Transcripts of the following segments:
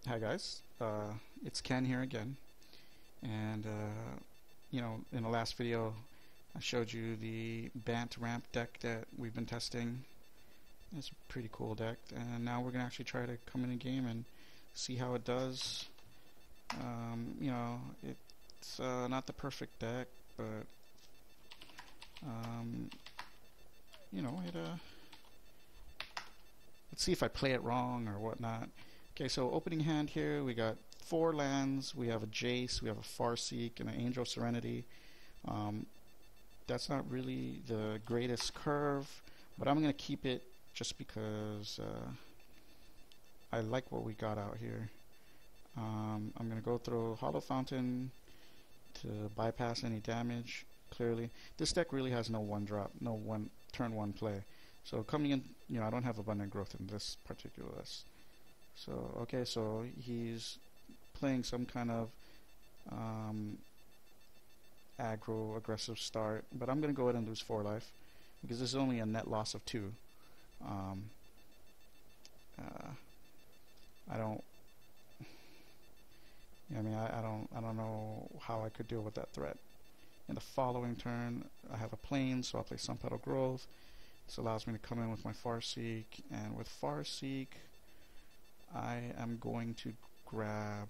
Hi guys, it's Ken here again, and in the last video I showed you the Bant ramp deck that we've been testing. It's a pretty cool deck, and now we're gonna actually try to come in a game and see how it does. It's not the perfect deck, but um, it let's see if I play it wrong or whatnot. Okay, so opening hand here, we got 4 lands, we have a Jace, we have a Farseek, and an Angel Serenity. Um, that's not really the greatest curve, but I'm going to keep it just because I like what we got out here. I'm going to go through Hollow Fountain to bypass any damage, clearly. This deck really has no one drop, no one turn one play. So coming in, I don't have abundant growth in this particular list. So, okay, so he's playing some kind of aggro, aggressive start, but I'm going to go ahead and lose 4 life because this is only a net loss of 2. Um, I don't, I don't know how I could deal with that threat. In the following turn, I have a plane, so I'll play Sunpetal Grove. This allows me to come in with my Farseek, and with Farseek, I am going to grab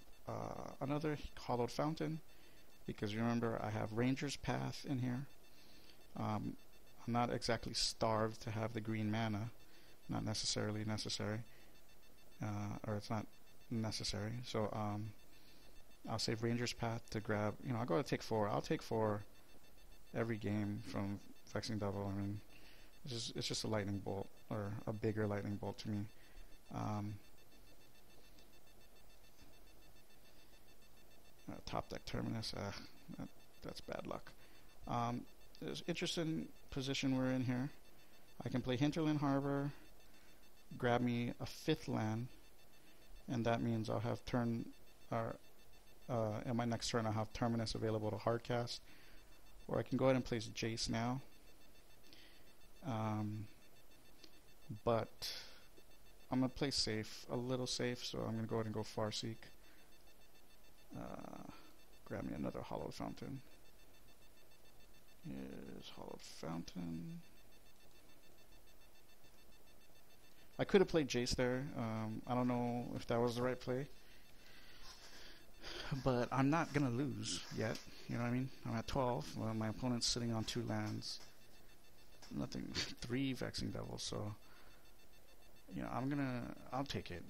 another Hollowed Fountain, because remember I have Ranger's Path in here. I'm not exactly starved to have the green mana, not necessarily necessary, or it's not necessary. So I'll save Ranger's Path to grab. I'll go to take 4. I'll take 4 every game from Vexing Devil. I mean, it's just a lightning bolt, or a bigger lightning bolt to me. Top deck Terminus, that's bad luck. There's interesting position we're in here. I can play Hinterland Harbor, grab me a 5th land, and that means I'll have in my next turn I'll have Terminus available to hardcast, or I can go ahead and place Jace now. But I'm going to play safe, a little safe, so I'm going to go ahead and go Farseek. Grab me another Hollowed Fountain. Here's Hollowed Fountain. I could have played Jace there. I don't know if that was the right play, but I'm not gonna lose yet. You know what I mean? I'm at 12. Well, my opponent's sitting on 2 lands. Nothing. 3 Vexing Devils. So I'll take it.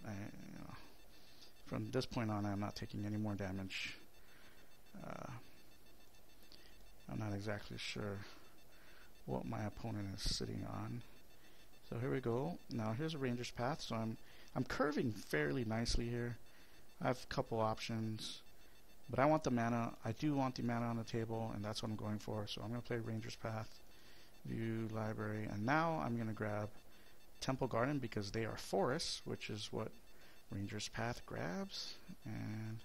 From this point on, I'm not taking any more damage. I'm not exactly sure what my opponent is sitting on. So here we go. Now here's a Ranger's Path. So I'm curving fairly nicely here. I have a couple options, but I want the mana. I do want the mana on the table, and that's what I'm going for. So I'm going to play Ranger's Path, View Library, and now I'm going to grab Temple Garden because they are forests, which is what Ranger's Path grabs. And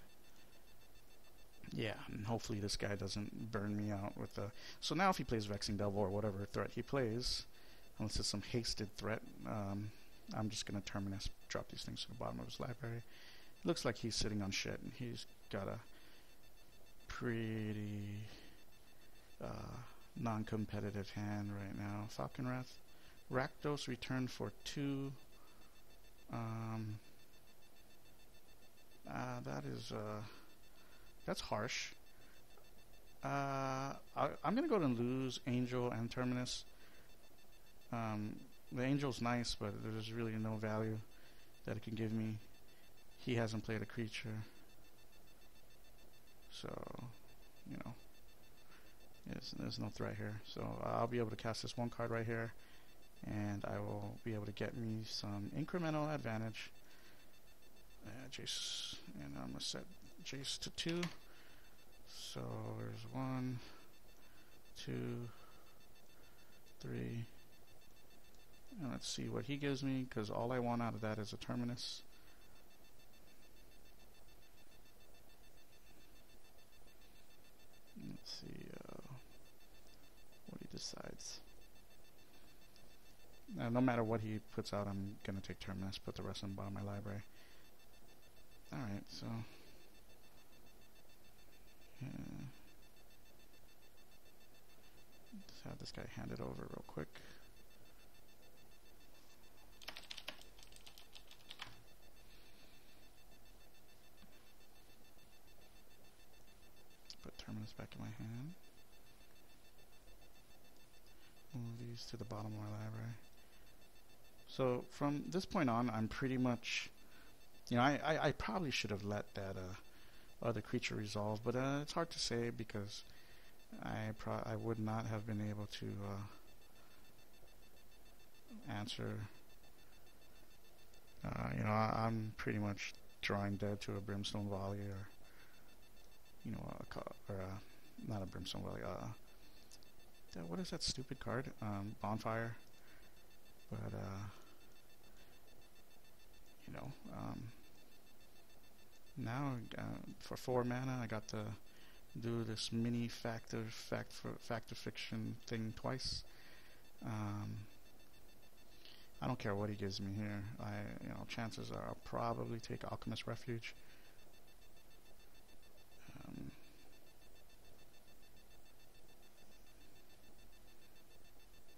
yeah, and hopefully this guy doesn't burn me out with the... So now if he plays Vexing Devil or whatever threat he plays, unless it's some hasted threat, I'm just going to Terminus, drop these things to the bottom of his library. It looks like he's sitting on shit, and he's got a pretty non-competitive hand right now. Falcon Wrath. Rakdos return for 2. That's harsh. I'm gonna go and lose Angel and Terminus. The Angel's nice, but there's really no value that it can give me. He hasn't played a creature, so there's no threat here. So I'll be able to cast this 1 card right here, and I will be able to get me some incremental advantage. Jace, and I'm gonna set Jace to 2. So there's 1, 2, 3, and let's see what he gives me, because all I want out of that is a Terminus. Let's see what he decides. No matter what he puts out, I'm gonna take Terminus, put the rest in the bottom of my library. Alright, So yeah. Let's have this guy hand it over real quick. Put Terminus back in my hand. Move these to the bottom of my library. So from this point on, I'm pretty much, you know, I probably should have let that other creature resolve, but it's hard to say because I would not have been able to answer. You know, I'm pretty much drawing dead to a Brimstone Volley, or you know, not a Brimstone Volley. What is that stupid card? Bonfire. But you know, now for 4 mana, I got to do this mini fact of fiction thing twice. I don't care what he gives me here. You know, chances are I'll probably take Alchemist Refuge.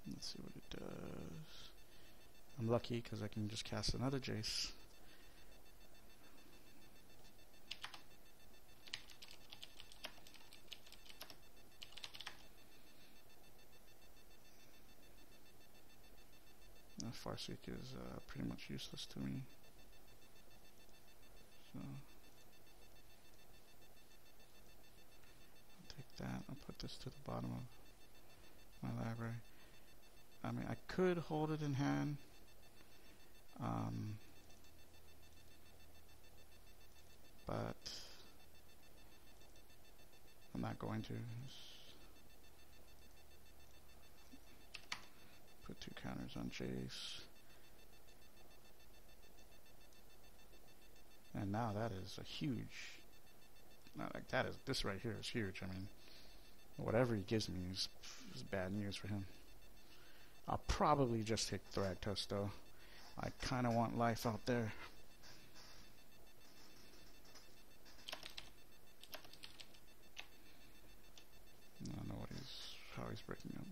Let's see what it does. I'm lucky because I can just cast another Jace. Farseek is pretty much useless to me. So I'll take that. I'll put this to the bottom of my library. I mean, I could hold it in hand. But I'm not going to. Put 2 counters on Jace. And now that is a huge, like that is, this right here is huge. I mean, whatever he gives me is bad news for him. I'll probably just take Thragtusk though. I kind of want life out there. I don't know how he's breaking up.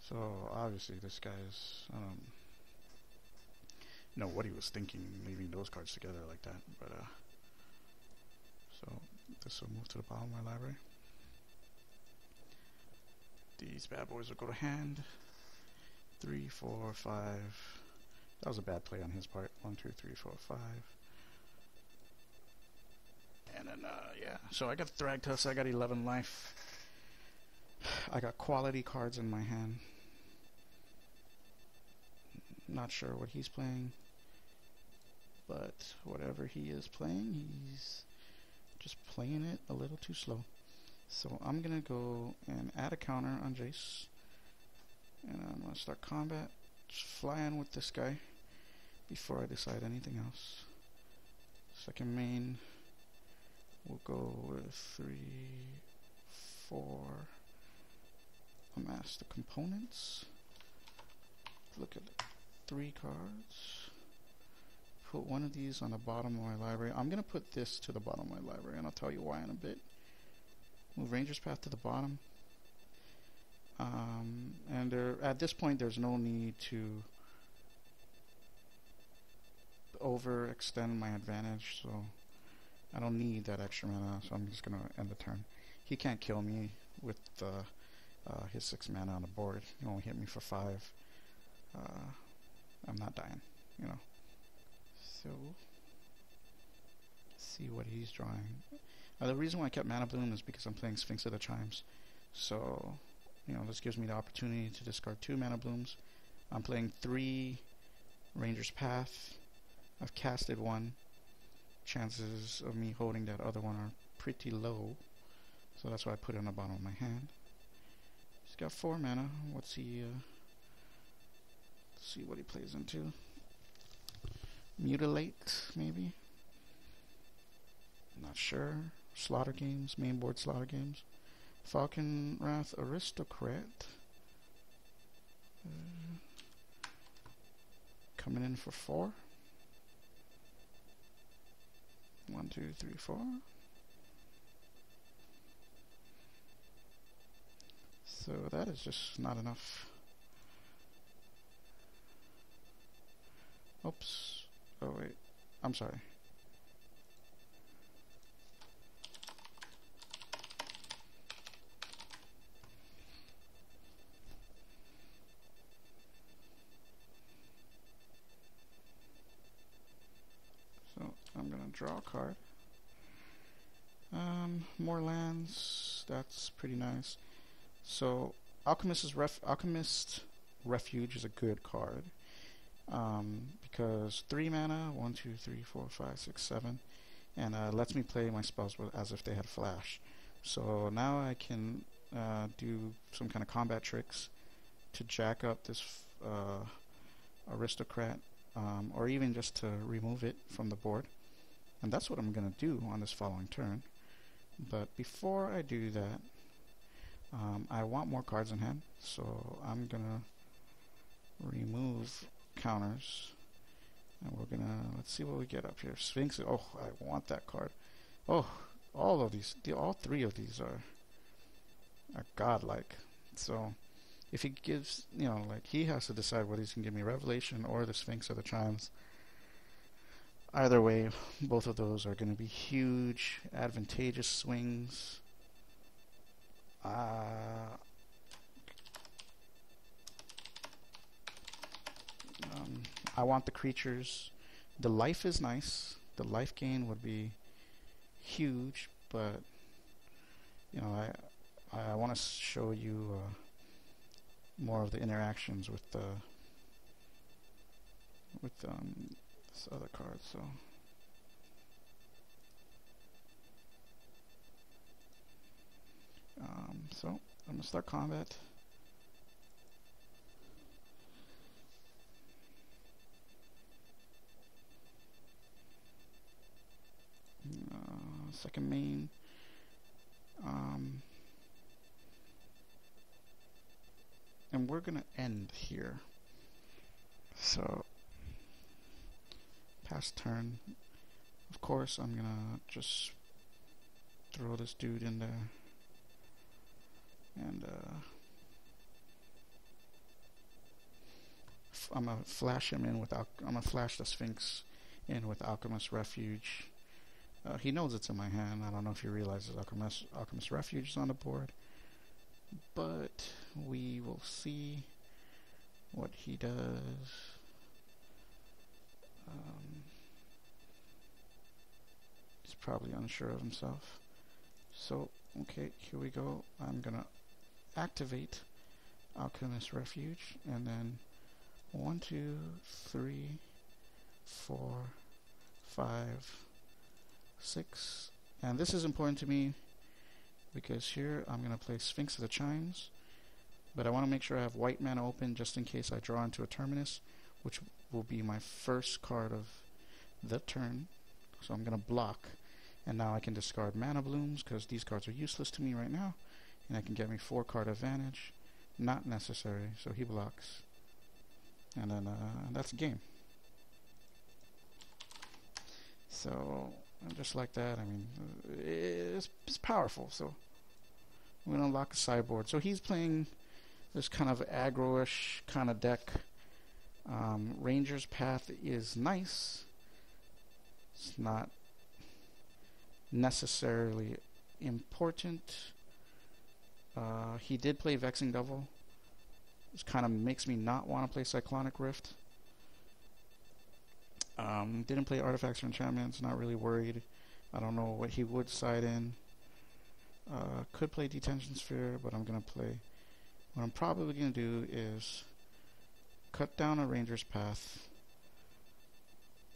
So obviously this guy's, know what he was thinking leaving those cards together like that, but so this will move to the bottom of my library. These bad boys will go to hand. 3, 4, 5. That was a bad play on his part. 1, 2, 3, 4, 5. And then yeah, so I got Thragtusk. I got 11 life. I got quality cards in my hand. Not sure what he's playing, but whatever he is playing, he's just playing it a little too slow. So I'm gonna go and add a counter on Jace, and I'm gonna start combat. Just fly in with this guy before I decide anything else. Second main, we'll go with 3, 4. Amass the components. Look at 3 cards. Put one of these on the bottom of my library. I'm gonna put this to the bottom of my library, and I'll tell you why in a bit. Move Ranger's Path to the bottom. And at this point, there's no need to overextend my advantage, so I don't need that extra mana. So I'm just gonna end the turn. He can't kill me with his 6 mana on the board. He only hit me for 5. I'm not dying, you know. So let's see what he's drawing. The reason why I kept Mana Bloom is because I'm playing Sphinx of the Chimes. So, you know, this gives me the opportunity to discard 2 Mana Blooms. I'm playing 3 Ranger's Path. I've casted 1. Chances of me holding that other one are pretty low. So that's why I put it on the bottom of my hand. He's got 4 mana. What's he, let's see what he plays into. Mutilate, maybe? Not sure. Slaughter Games, main board Slaughter Games. Falcon Wrath Aristocrat. coming in for 4. 1, 2, 3, 4. So that is just not enough. Oops. Oh wait. I'm sorry. So I'm gonna draw a card. More lands. That's pretty nice. So Alchemist Refuge is a good card. Because 3 mana, 1, 2, 3, 4, 5, 6, 7, and lets me play my spells as if they had flash. So now I can do some kind of combat tricks to jack up this aristocrat, or even just to remove it from the board. And that's what I'm going to do on this following turn. But before I do that, I want more cards in hand, so I'm going to remove counters, and we're gonna, let's see what we get up here. Sphinx. Oh, I want that card. Oh, all of these, all 3 of these are godlike. So if he gives, you know, like, he has to decide what he's gonna give me, Revelation or the Sphinx or the Chimes. Either way, both of those are gonna be huge, advantageous swings. I want the creatures. The life is nice. The life gain would be huge, but you know, I want to show you more of the interactions with this other card. So I'm gonna start combat. Second main. And we're gonna end here. So past turn. Of course, I'm gonna just throw this dude in there, and I'm gonna flash him in with I'm gonna flash the Sphinx in with Alchemist Refuge. He knows it's in my hand. I don't know if he realizes Alchemist Refuge is on the board, but we will see what he does. He's probably unsure of himself. So, okay, here we go. I'm gonna activate Alchemist Refuge, and then 1, 2, 3, 4, 5, 6, and this is important to me because here I'm going to play Sphinx of the Chimes, but I want to make sure I have white mana open just in case I draw into a Terminus, which will be my first card of the turn. So I'm going to block, and now I can discard Mana Blooms because these cards are useless to me right now, and I can get me 4 card advantage. Not necessary, so he blocks, and then that's a game. So just like that, I mean, it's powerful. So we're gonna unlock a sideboard. So he's playing this kind of aggro-ish kind of deck. Ranger's Path is nice. It's not necessarily important. He did play Vexing Devil. This kind of makes me not want to play Cyclonic Rift. Didn't play Artifacts or Enchantments, not really worried. I don't know what he would side in. Could play Detention Sphere, but I'm going to play... What I'm probably going to do is cut down a Ranger's Path,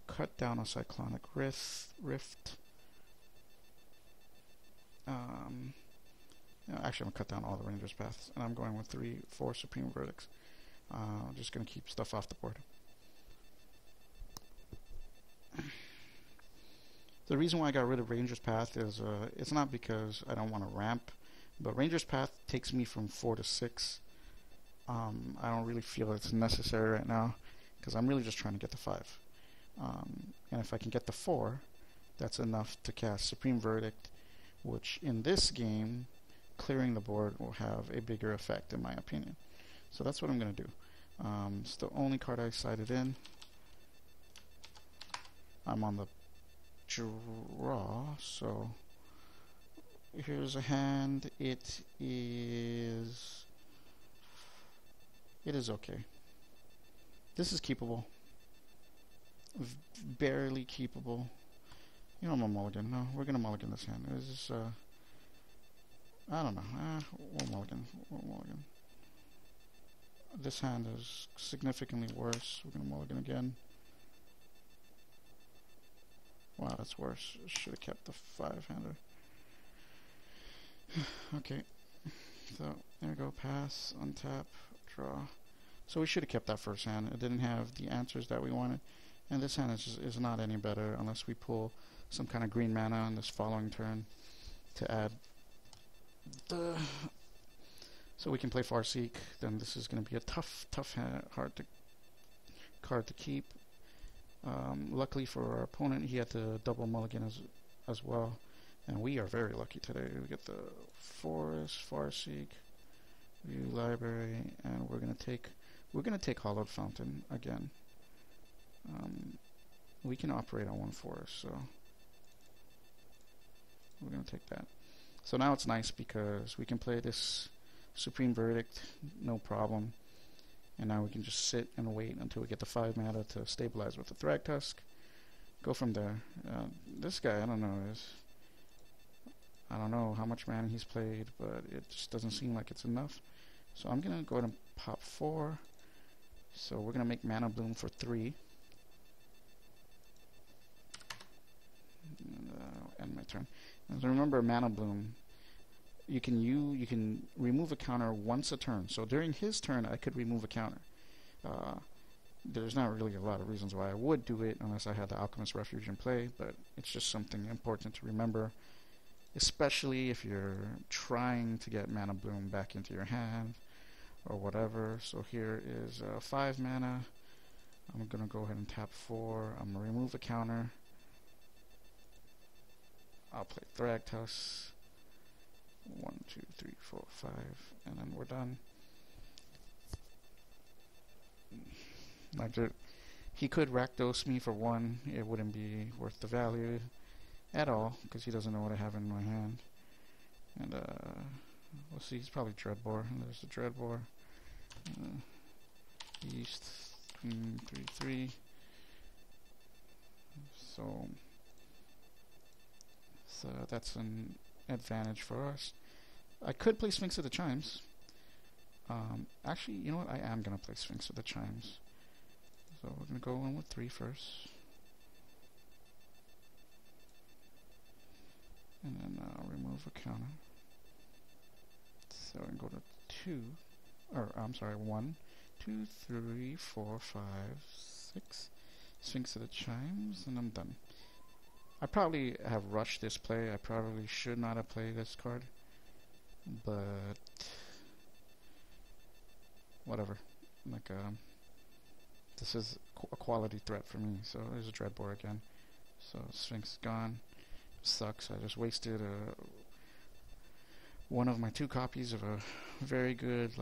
cut down a Cyclonic Rift. Actually, I'm going to cut down all the Ranger's Paths, and I'm going with 4 Supreme Verdicts. I'm just going to keep stuff off the board. The reason why I got rid of Ranger's Path is it's not because I don't want to ramp, but Ranger's Path takes me from 4 to 6. I don't really feel it's necessary right now because I'm really just trying to get the 5. And if I can get the 4, that's enough to cast Supreme Verdict, which in this game, clearing the board will have a bigger effect in my opinion. So that's what I'm going to do. It's the only card I sided in. I'm on the draw, so here's a hand. It is okay. This is keepable. Barely keepable. You know, I'm a mulligan. No, we're gonna mulligan this hand. This is I don't know. We'll mulligan. This hand is significantly worse. We're gonna mulligan again. Wow, that's worse. Should have kept the 5-hander. Okay. So, there we go. Pass, untap, draw. So we should have kept that first hand. It didn't have the answers that we wanted. And this hand is not any better unless we pull some kind of green mana on this following turn to add the... So we can play Farseek. Then this is going to be a tough card to keep. Luckily for our opponent, he had the double mulligan as well, and we are very lucky today. We get the Forest, Farseek, View Library, and we're gonna take Hollowed Fountain again. We can operate on 1 forest, so we're gonna take that. So now it's nice because we can play this Supreme Verdict, no problem. And now we can just sit and wait until we get the 5 mana to stabilize with the Thragtusk. Go from there. This guy, I don't know how much mana he's played, but it just doesn't seem like it's enough. So I'm gonna go ahead and pop 4. So we're gonna make Mana Bloom for 3. And I'll end my turn. And remember, Mana Bloom, you can remove a counter once a turn. So during his turn, I could remove a counter. There's not really a lot of reasons why I would do it unless I had the Alchemist Refuge in play, but it's just something important to remember, especially if you're trying to get Mana Bloom back into your hand or whatever. So here is 5 mana. I'm going to go ahead and tap 4. I'm going to remove a counter. I'll play Thragtusk. 1, 2, 3, 4, 5, and then we're done. He could Rakdos me for 1. It wouldn't be worth the value at all because he doesn't know what I have in my hand. And we'll see. He's probably Dreadbore. And there's the Dreadbore. East, 3/3. So that's an advantage for us. I could play Sphinx of the Chimes. Actually, you know what? I am going to play Sphinx of the Chimes. So we're going to go in with 3 first. And then remove a counter. So we can go to 2. Or, I'm sorry, 1, 2, 3, 4, 5, 6. Sphinx of the Chimes, and I'm done. I probably have rushed this play. I probably should not have played this card, but whatever. Like, this is a quality threat for me. So there's a Dreadbore again. So Sphinx is gone. Sucks. I just wasted one of my 2 copies of a very good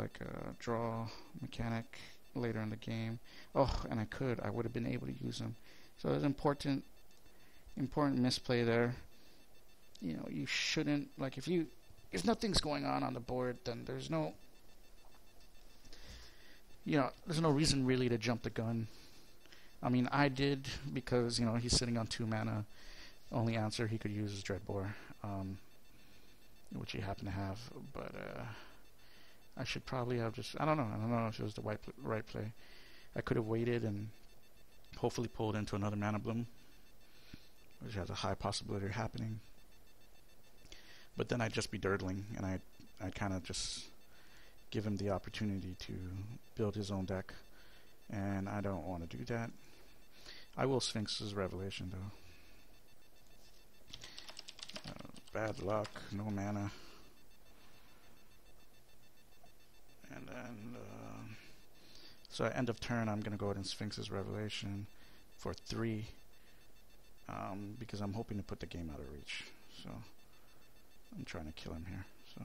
draw mechanic later in the game. Oh, and I would have been able to use them. So it's important misplay there. You know, you shouldn't, like, if nothing's going on the board, then there's no reason really to jump the gun. I mean, I did because, you know, he's sitting on 2 mana. Only answer he could use is Dreadbore, which he happened to have, but I should probably have just, I don't know if it was the right play. I could have waited and hopefully pulled into another Mana Bloom, which has a high possibility of happening. But then I'd just be dirtling, and I'd kind of just give him the opportunity to build his own deck, and I don't want to do that. I will Sphinx's Revelation, though. Bad luck, no mana. And then So at end of turn, I'm going to go ahead and Sphinx's Revelation for 3, because I'm hoping to put the game out of reach. So I'm trying to kill him here. So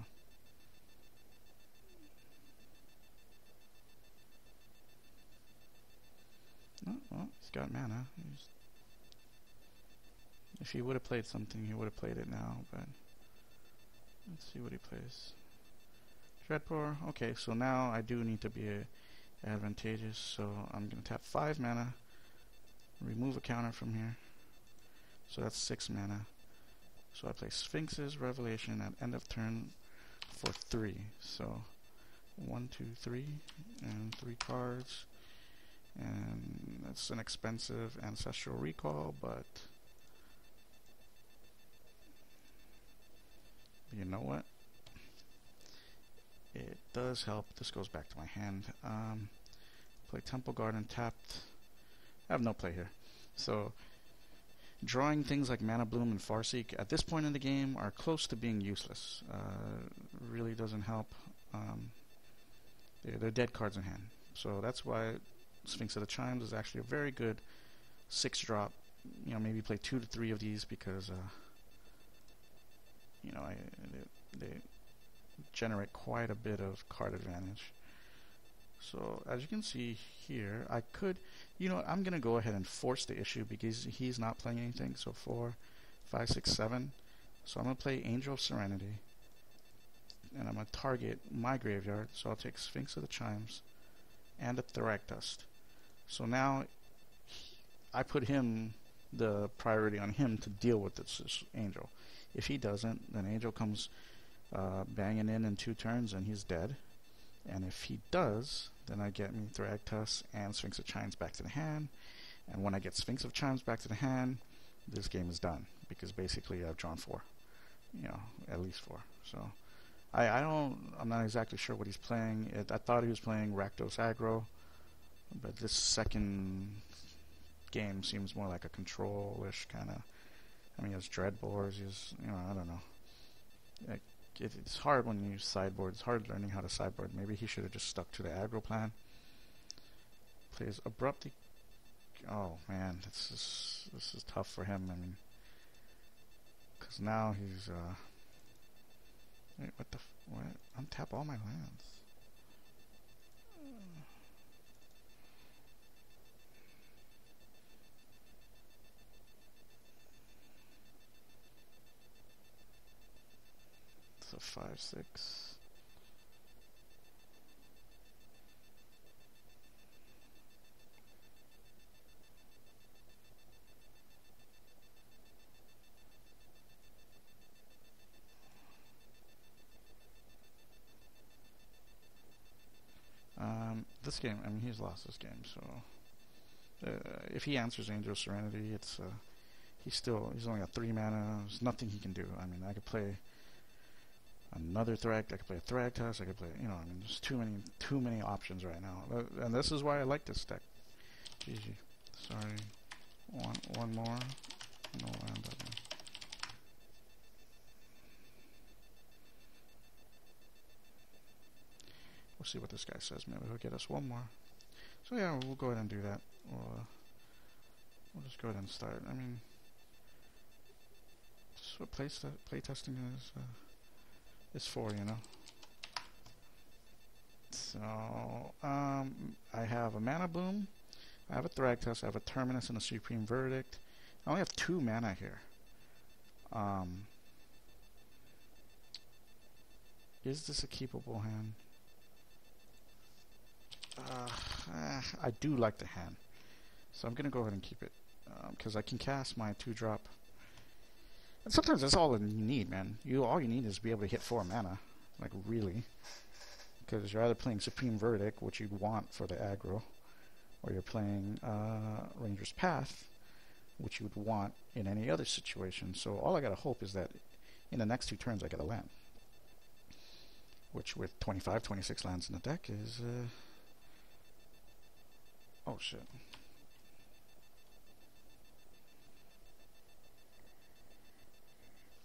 oh, well, he's got mana. If he would have played something, he would have played it now. But let's see what he plays. Dreadbore. Okay, so now I do need to be advantageous. So I'm going to tap 5 mana, remove a counter from here. So that's 6 mana. So I play Sphinx's Revelation at end of turn for 3. So 1, 2, 3, and 3 cards. And that's an expensive Ancestral Recall, but you know what? It does help. This goes back to my hand. Play Temple Garden tapped. I have no play here. So drawing things like Mana Bloom and Farseek at this point in the game are close to being useless. Really doesn't help. They're dead cards in hand. So that's why Sphinx of the Chimes is actually a very good 6-drop. You know, maybe play 2 to 3 of these because you know, they generate quite a bit of card advantage. So as you can see here, I could, you know, I'm gonna go ahead and force the issue because he's not playing anything. So 4, 5, 6, 7. So I'm gonna play Angel of Serenity, and I'm gonna target my graveyard. So I'll take Sphinx of the Chimes and a Thragtusk. So now I put him, the priority on him to deal with this Angel. If he doesn't, then Angel comes banging in 2 turns and he's dead. And if he does, then I get me Thragtusk and Sphinx of Chimes back to the hand. And when I get Sphinx of Chimes back to the hand, this game is done, because basically I've drawn 4, you know, at least 4. So I'm not exactly sure what he's playing. I thought he was playing Rakdos aggro, but this second game seems more like a control-ish kind of. I mean, he has Dreadbores. He's, you know, I don't know. It's hard when you use sideboard. It's hard learning how to sideboard. Maybe he should have just stuck to the aggro plan. Plays Abruptly. Oh man, this is tough for him. I mean, because now he's wait, what? Untap all my lands. So 5, 6. This game, I mean, he's lost this game, so if he answers Angel Serenity, it's he's only got 3 mana. There's nothing he can do. I mean, I could play another I could play a Thragtusk, I could play, you know, I mean, there's too many options right now. And this is why I like this deck. GG. Sorry. One more. No land. We'll see what this guy says. Maybe he'll get us one more. So yeah, we'll go ahead and do that. We'll just go ahead and start. I mean, just what playtesting is for, you know. So I have a Mana Bloom, I have a Thragtusk, I have a Terminus and a Supreme Verdict. I only have 2 mana here. Is this a keepable hand? I do like the hand, so I'm gonna go ahead and keep it, because I can cast my 2-drop. And sometimes that's all you need, man. All you need is to be able to hit 4 mana, like really, because you're either playing Supreme Verdict, which you'd want for the aggro, or you're playing Ranger's Path, which you would want in any other situation. So all I gotta hope is that in the next 2 turns I get a land, which with 25, 26 lands in the deck is oh shit.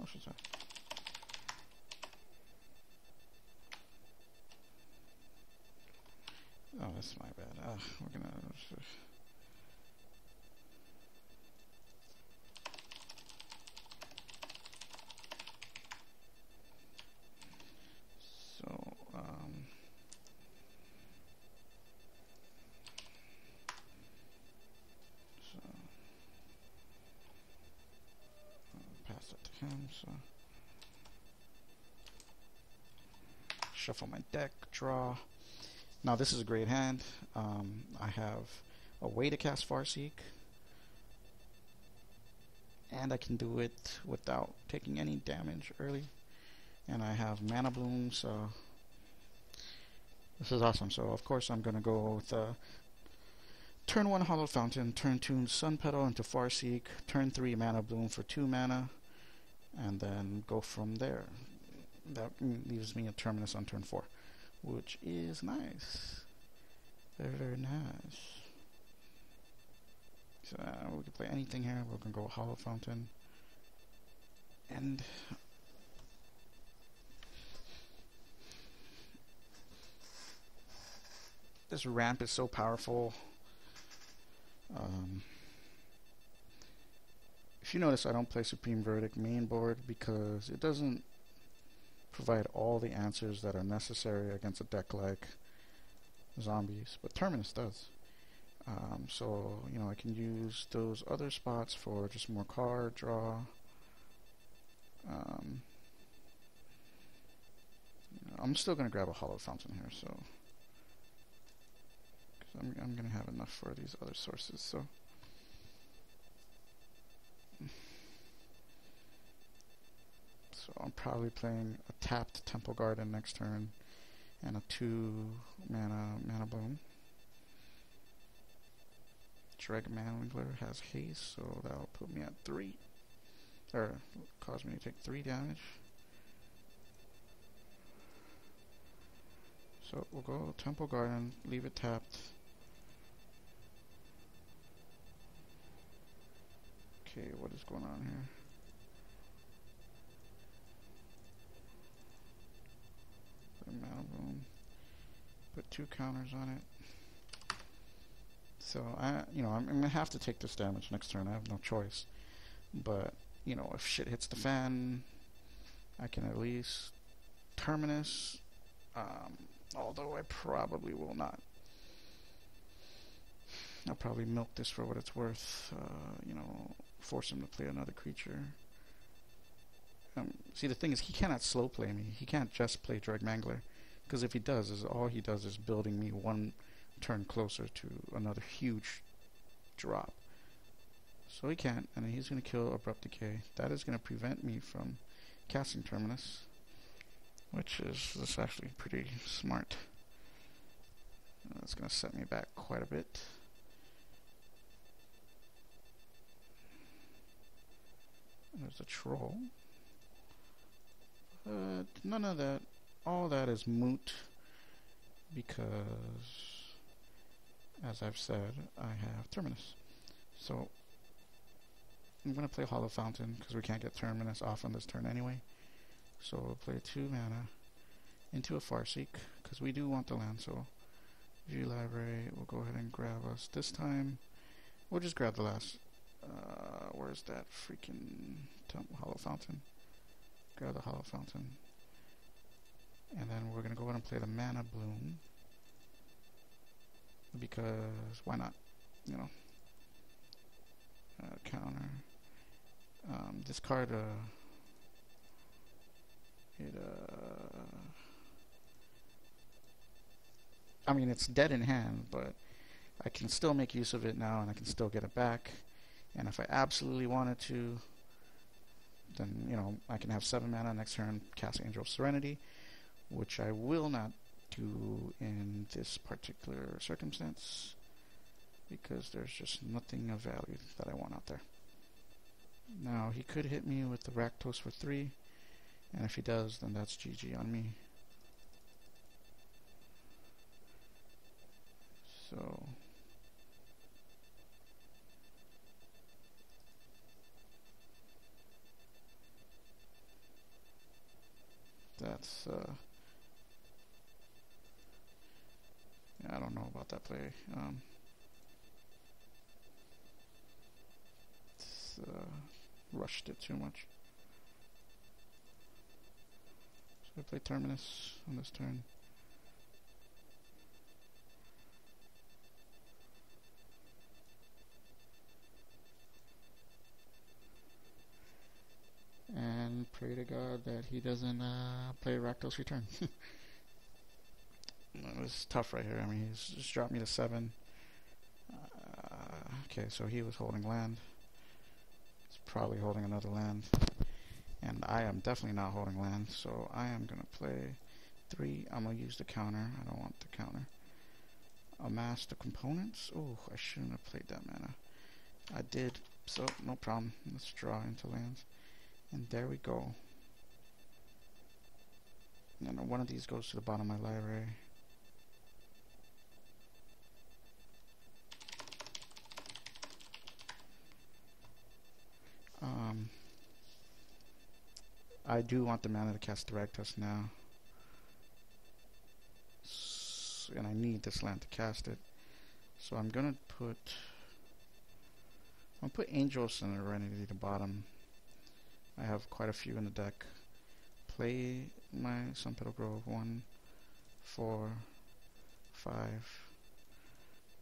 Oh shit. Oh, that's my bad. We're gonna. So, pass it to him. So, shuffle my deck, draw. Now this is a great hand. I have a way to cast Farseek, and I can do it without taking any damage early. And I have Mana Bloom, so this is awesome. So of course I'm gonna go with turn 1 Hollow Fountain, turn 2 Sun Petal into Farseek, turn 3 Mana Bloom for 2 mana, and then go from there. That leaves me a Terminus on turn 4, which is nice. Very, very nice. So we can play anything here. We're going to go Hollow Fountain. And this ramp is so powerful. If you notice, I don't play Supreme Verdict main board because it doesn't provide all the answers that are necessary against a deck like Zombies, but Terminus does. So, you know, I can use those other spots for just more card draw. I'm still going to grab a Hollow Fountain here, so cause I'm going to have enough for these other sources. So, I'm probably playing a tapped Temple Garden next turn and a 2 mana Bloom. Mangler has haste, so that'll put me at 3, or cause me to take 3 damage. So we'll go Temple Garden, leave it tapped. Okay, what is going on here? Mana Bloom. Put 2 counters on it. So I'm gonna have to take this damage next turn. I have no choice. But if shit hits the fan, I can at least Terminus. Although I probably will not. I'll probably milk this for what it's worth. Force him to play another creature. See, the thing is, he cannot slow play me. He can't just play Mangler, because if he does, all he does is building me one turn closer to another huge drop. So he can't, and he's going to kill Abrupt Decay. That is going to prevent me from casting Terminus, which is actually pretty smart. That's going to set me back quite a bit. There's a troll. None of that, all that is moot, because, as I've said, I have Terminus. So, I'm going to play Hollow Fountain, because we can't get Terminus off on this turn anyway. So, we'll play 2 mana into a Farseek, because we do want the land, so View Library, we'll go ahead and grab us. This time, we'll just grab the last, where's that freaking Hollow Fountain? Grab the Hollow Fountain. And then we're going to go ahead and play the Mana Bloom. Because, why not? Counter. This card, it's dead in hand, but I can still make use of it now, and I can still get it back. And if I absolutely wanted to, then, I can have 7 mana next turn, cast Angel of Serenity, which I will not do in this particular circumstance, because there's just nothing of value that I want out there. Now, he could hit me with the Rakdos for 3, and if he does, then that's GG on me. So, that's I don't know about that play. Rushed it too much. So I play Terminus on this turn. And pray to God that he doesn't play Rakdos Return. It was tough right here. I mean, he's just dropped me to 7. Okay, so he was holding land. He's probably holding another land. And I am definitely not holding land, so I am going to play 3. I'm going to use the counter. I don't want the counter. Amass the components. Oh, I shouldn't have played that mana. I did, so no problem. Let's draw into lands. And there we go. And then one of these goes to the bottom of my library. I do want the mana to cast Direct Us now. And I need this land to cast it. So I'm gonna put Angels and Serenity at the bottom. I have quite a few in the deck. Play my Sun Petal Grove. 1, 4, 5.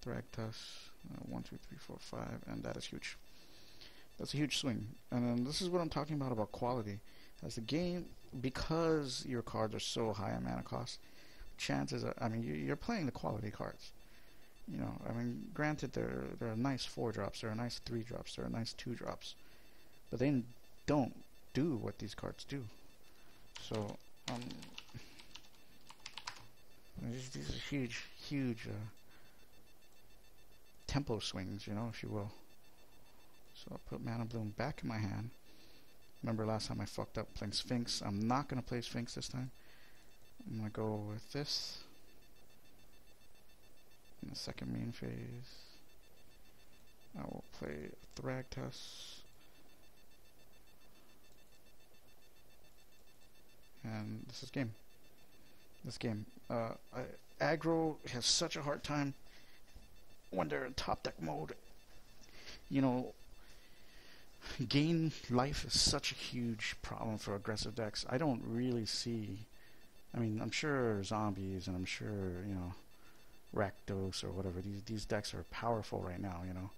Thragtusk. 1, 2, 3, 4, 5. And that is huge. That's a huge swing. And then this is what I'm talking about quality. As the game, because your cards are so high in mana cost, chances are, I mean, you're playing the quality cards. You know, I mean, granted, they're a nice 4-drops, they're a nice 3-drops, they're a nice 2-drops, but they don't do what these cards do. So, these are huge tempo swings, you know, if you will. So I'll put Mana Bloom back in my hand. Remember last time I fucked up playing Sphinx. I'm not going to play Sphinx this time. I'm going to go with this. In the second main phase, I will play Thragtusk. And this is game. This game. Aggro has such a hard time when they're in top deck mode. You know, gain life is such a huge problem for aggressive decks. I don't really see, I mean, I'm sure zombies and I'm sure, you know, Rakdos or whatever, these decks are powerful right now, you know,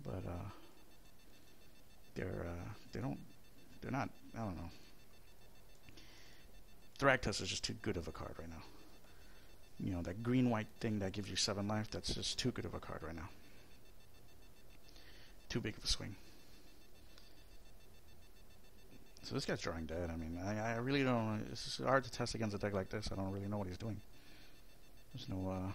but they're not, I don't know. Thragtusk is just too good of a card right now. You know, that green-white thing that gives you 7 life, that's just too good of a card right now. Too big of a swing. So this guy's drawing dead. I mean, I really don't. It's hard to test against a deck like this. I don't really know what he's doing. There's no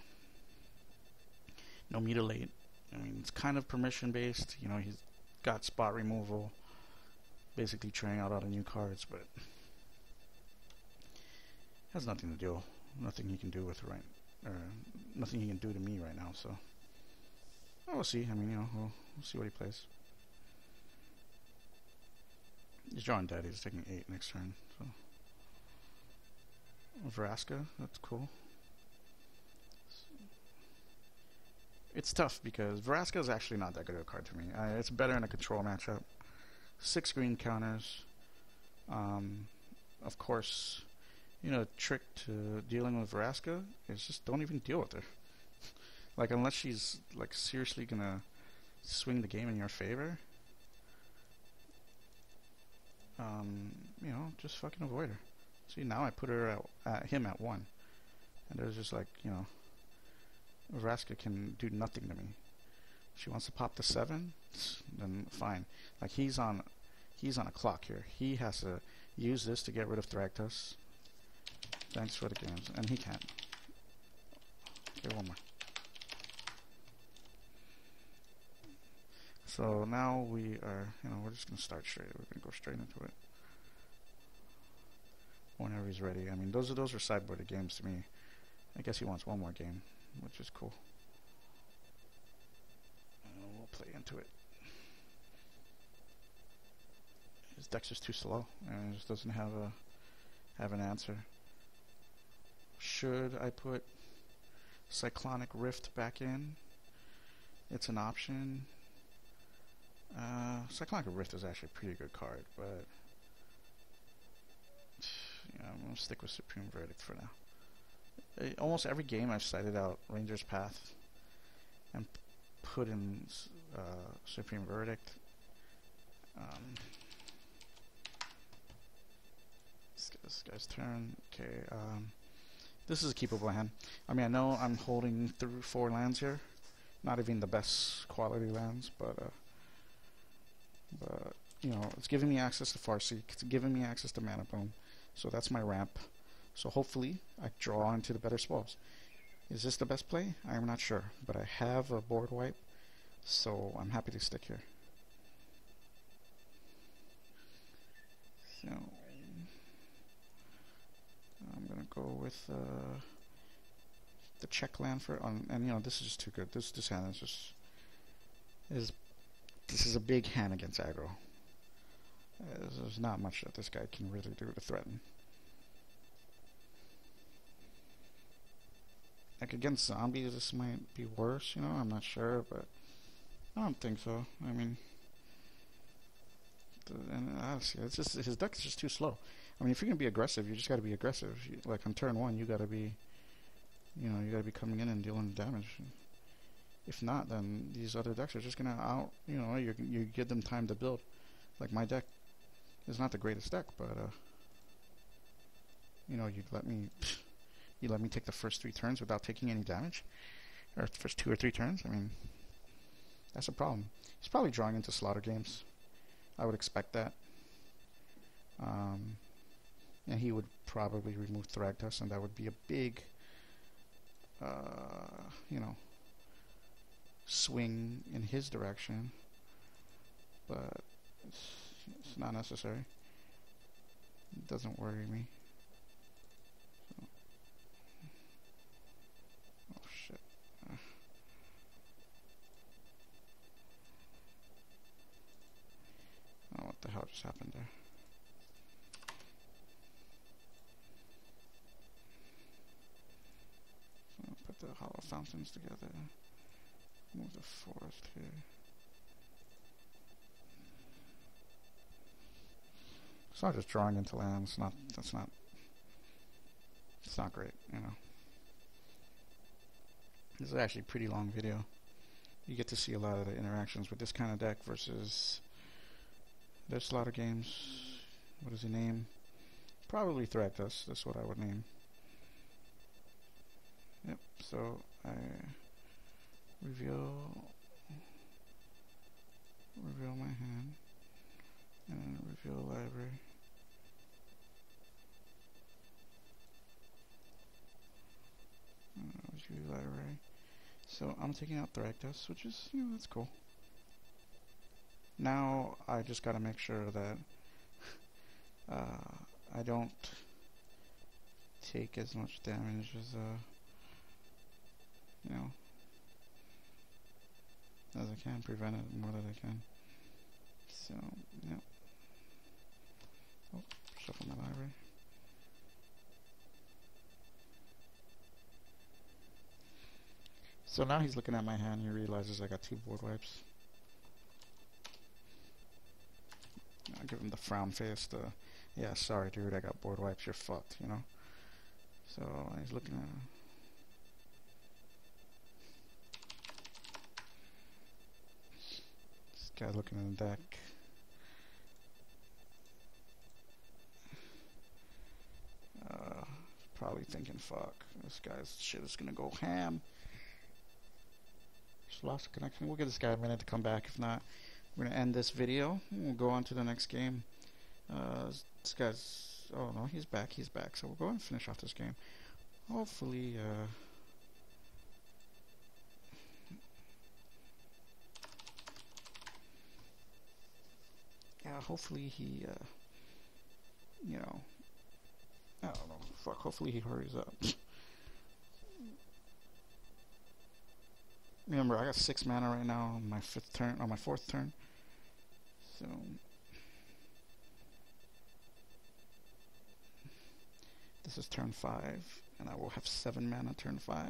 mutilate. I mean, it's kind of permission based. You know, he's got spot removal, basically trying out all the new cards, but has nothing to do. Nothing he can do with nothing he can do to me right now. So we'll see. I mean, you know, we'll see what he plays. He's drawing dead. He's taking 8 next turn. So Vraska, that's cool. It's tough because Vraska is actually not that good of a card to me. It's better in a control matchup. 6 green counters. Of course, you know, trick to dealing with Vraska is just don't even deal with her. Like, unless she's like seriously gonna swing the game in your favor. You know, just fucking avoid her. See, now I put her at him at 1, and there's just like, you know, Vraska can do nothing to me. If she wants to pop the 7, then fine. Like, he's on a clock here. He has to use this to get rid of Thragtusk. Thanks for the games, and he can't. Okay, one more. So now we are, you know, we're just gonna start straight. We're gonna go straight into it. Whenever he's ready. I mean, those are sideboarded games to me. I guess he wants one more game, which is cool. We'll play into it. His deck's just too slow, and he just doesn't have an answer. Should I put? Cyclonic Rift back in. It's an option. Cyclonic Rift is actually a pretty good card, but yeah, I'm gonna stick with Supreme Verdict for now. Almost every game I've cited out Ranger's Path and put in Supreme Verdict. This guy's turn. Okay, this is a keepable hand. I mean, I know I'm holding through 4 lands here. Not even the best quality lands, but you know, it's giving me access to Farseek. It's giving me access to Mana Boom. So that's my ramp. So hopefully I draw into the better spells. Is this the best play? I'm not sure, but I have a board wipe, so I'm happy to stick here. So I'm gonna go with the check land for and you know, this is just too good. This hand is just this is a big hand against aggro. There's not much that this guy can really do to threaten. Like against zombies, this might be worse, you know, I'm not sure, but I don't think so. I mean, and honestly, it's just, his deck is just too slow. I mean, if you're gonna be aggressive, you just gotta be aggressive. Like on turn 1, you gotta be, you know, you gotta be coming in and dealing damage. If not, then these other decks are just gonna you know, you give them time to build. Like my deck is not the greatest deck, but you know, you let me take the first 3 turns without taking any damage, or first 2 or 3 turns. I mean, that's a problem. He's probably drawing into slaughter games. I would expect that. And he would probably remove Thragtusk, and that would be a big, you know, swing in his direction. But it's not necessary. It doesn't worry me. So. Oh shit. Oh, what the hell just happened there? So I'll put the hollow fountains together. Move the forest here. It's not just drawing into lands. It's not great, you know. This is actually a pretty long video. You get to see a lot of the interactions with this kind of deck versus their slaughter games. What does he name? Probably Thragtusk. That's what I would name. Yep. So I reveal my hand and reveal library. Reveal library. So I'm taking out Thragtusk, which is, you know, that's cool. Now I just gotta make sure that I don't take as much damage as you know, as I can, prevent it more than I can. So, yeah. Oh, shuffle my library. So now he's looking at my hand, he realizes I got 2 board wipes. I'll give him the frown face, yeah, sorry dude, I got board wipes, you're fucked, you know? So he's looking at this guy looking in the deck. Probably thinking, fuck, this guy's shit is gonna go ham. Just lost the connection. We'll give this guy a minute to come back. If not, we're gonna end this video. We'll go on to the next game. This guy's, oh no, he's back. So we'll go and finish off this game. Hopefully, yeah, hopefully he, you know, I don't know, fuck, hopefully he hurries up. Remember, I got 6 mana right now on my 5th turn, on my 4th turn. So this is turn 5, and I will have 7 mana turn 5.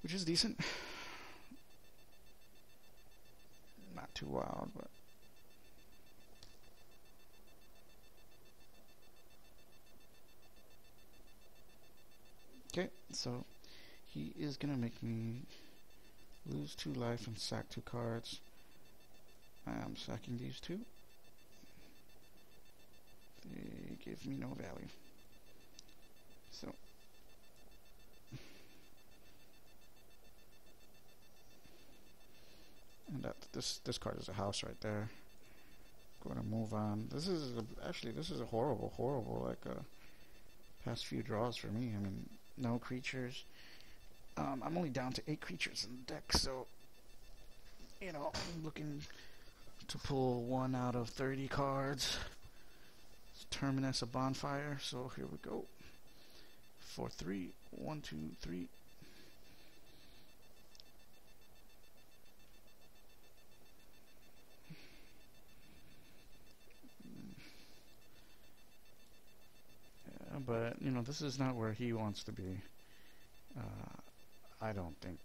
which is decent. Not too wild, but okay. So he is gonna make me lose 2 life and sack 2 cards. I am sacking these 2. They give me no value. So and that this card is a house right there. Going to move on. This is a horrible like past few draws for me. I mean, no creatures. I'm only down to 8 creatures in the deck, so you know, I'm looking to pull 1 out of 30 cards. It's Terminus, a bonfire. So here we go. 4-3. 1, 2, 3. Yeah, but you know, this is not where he wants to be. I don't think.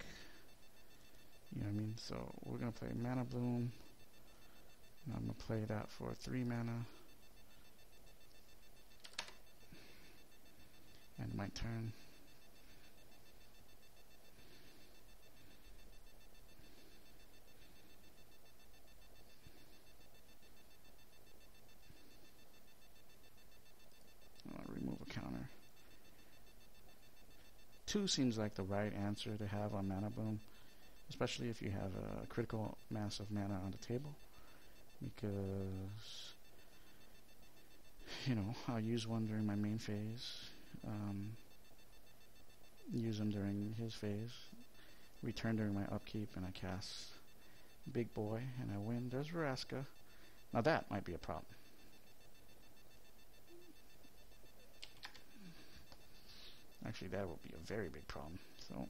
You know what I mean? So we're gonna play Mana Bloom. And I'm gonna play that for 3 mana. And my turn. I'll remove a counter. 2 seems like the right answer to have on Mana Bloom, especially if you have a critical mass of mana on the table, because you know, I'll use 1 during my main phase, use him during his phase, return during my upkeep, and I cast Big Boy and I win. There's RAVNICA. Now that might be a problem. Actually, that will be a very big problem. So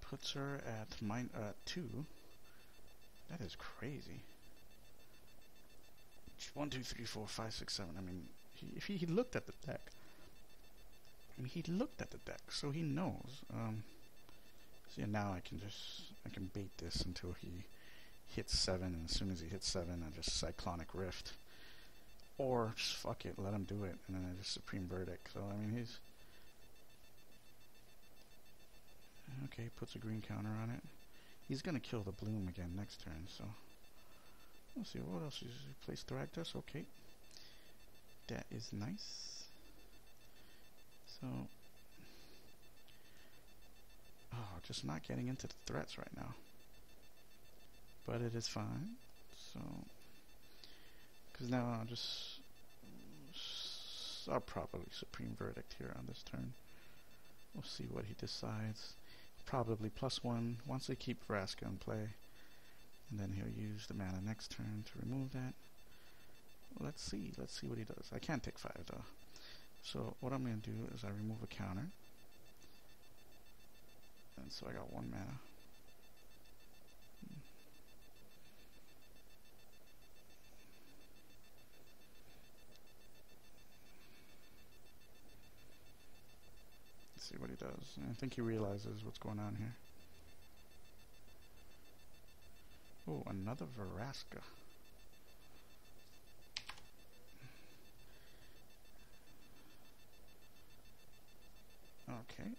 puts her at 2. That is crazy. 1, 2, 3, 4, 5, 6, 7. I mean, if he looked at the deck. I mean, he looked at the deck, so he knows. So yeah, now I can bait this until he hits 7, and as soon as he hits 7, I just Cyclonic Rift. Or just fuck it, let him do it, and then I just Supreme Verdict. So I mean, he's okay. Puts a green counter on it. He's gonna kill the Bloom again next turn. So let's see what else. He plays Thragtus. Okay, that is nice. So just not getting into the threats right now, but it is fine. So. Because now I'll probably Supreme Verdict here on this turn. We'll see what he decides. Probably +1 once they keep RAVNICA in play. And then he'll use the mana next turn to remove that. Let's see what he does. I can't take 5 though. So what I'm going to do is I remove a counter. And so I got 1 mana. See what he does. I think he realizes what's going on here. Oh, another RAVNICA. Okay.